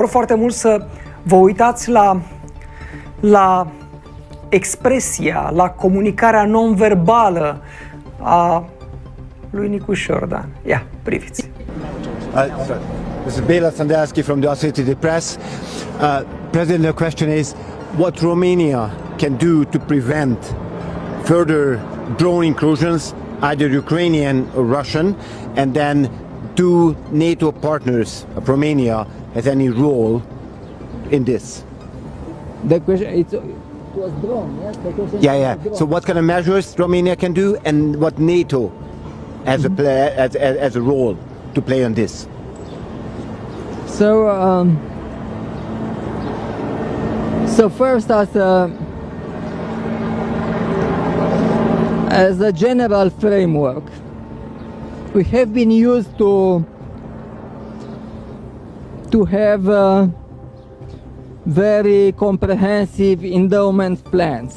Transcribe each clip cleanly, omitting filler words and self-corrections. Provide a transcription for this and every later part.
Foarte mult să vă uitați la expresia, la comunicarea non-verbală a lui Nicu Șordan. Ia, priviți. This is Bela Sandersky from the Associated Press. President, the question is, what Romania can do to prevent further drone incursions, either Ukrainian or Russian, and then do NATO partners of Romania has any role in this? The question it was drone, yes? The question Yeah. was drone. So what kind of measures Romania can do, and what NATO has as a role to play on this? So first, as a general framework, we have been used to have very comprehensive endowment plans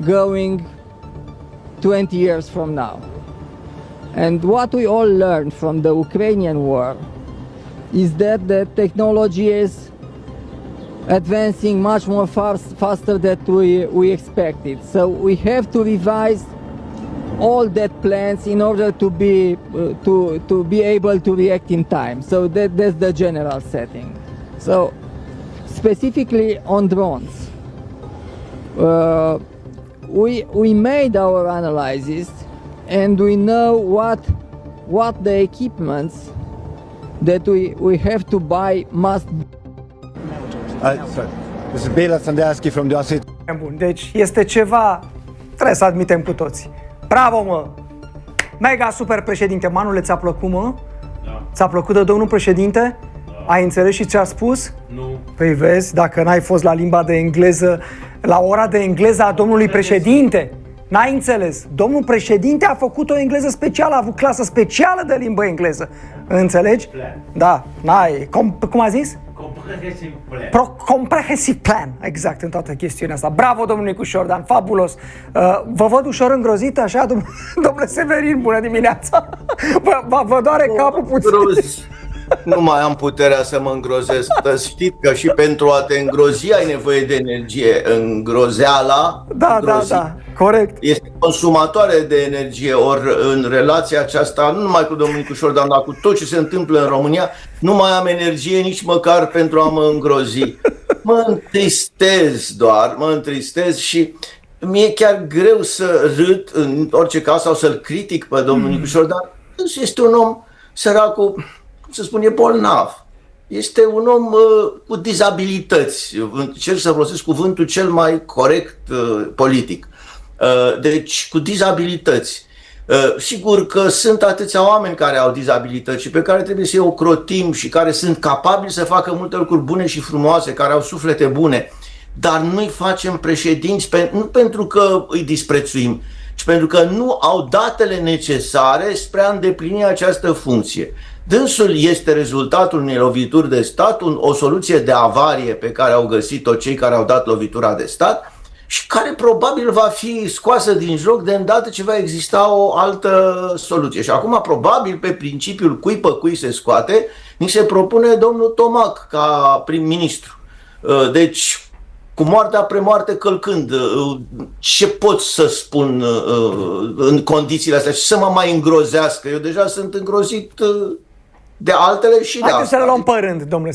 going 20 years from now. And what we all learned from the Ukrainian war is that the technology is advancing much more faster than we expected. So we have to revise all that plans in order to be able to react in time. So that's the general setting. So specifically on drones, we made our analysis and we know what the equipments that we have to buy must be. This is Bela Sandersky from the Associated. Bun, deci este ceva, trebuie să admitem cu toții. Bravo, mă! Mega super președinte. Manule, ți-a plăcut, mă? Da. Ți-a plăcut de domnul președinte? Da. Ai înțeles și ce a spus? Nu. Păi vezi, dacă n-ai fost la limba de engleză, la ora de engleză a domnului președinte, n-ai înțeles. Domnul președinte a făcut o engleză specială, a avut clasă specială de limbă engleză. Înțelegi? Plan. Da, n-ai. Cum a zis? Comprehensive plan. Comprehensive plan, exact, în toată chestiunea asta. Bravo, domnul Nicu Șordan, fabulos. Vă văd ușor îngrozit, așa, domnule Severin, bună dimineața. Vă doare capul puțin. Nu mai am puterea să mă îngrozesc. Dar știți că și pentru a te îngrozi ai nevoie de energie. Îngrozeala, Da, corect. este consumatoare de energie. Ori în relația aceasta, nu numai cu domnul Nicu Șordan, dar cu tot ce se întâmplă în România, nu mai am energie nici măcar pentru a mă îngrozi. Mă întristez și mi-e chiar greu să râd în orice caz sau să-l critic pe domnul Nicu Șordan. Este un om săracul, cum să spun, e bolnav. Este un om cu dizabilități. Încerc să folosesc cuvântul cel mai corect politic. Deci, cu dizabilități. Sigur că sunt atâția oameni care au dizabilități și pe care trebuie să-i ocrotim și care sunt capabili să facă multe lucruri bune și frumoase, care au suflete bune, dar nu-i facem președinți, nu pentru că îi disprețuim, ci pentru că nu au datele necesare spre a îndeplini această funcție. Dânsul este rezultatul unei lovituri de stat, o soluție de avarie pe care au găsit-o cei care au dat lovitura de stat și care probabil va fi scoasă din joc de îndată ce va exista o altă soluție. Și acum, probabil, pe principiul cui pe cui se scoate, ni se propune domnul Tomac ca prim-ministru. Deci, cu moartea premoarte călcând, ce pot să spun în condițiile astea și să mă mai îngrozească? Eu deja sunt îngrozit de altele și de Haideți să le asta. luăm pe rând, domnule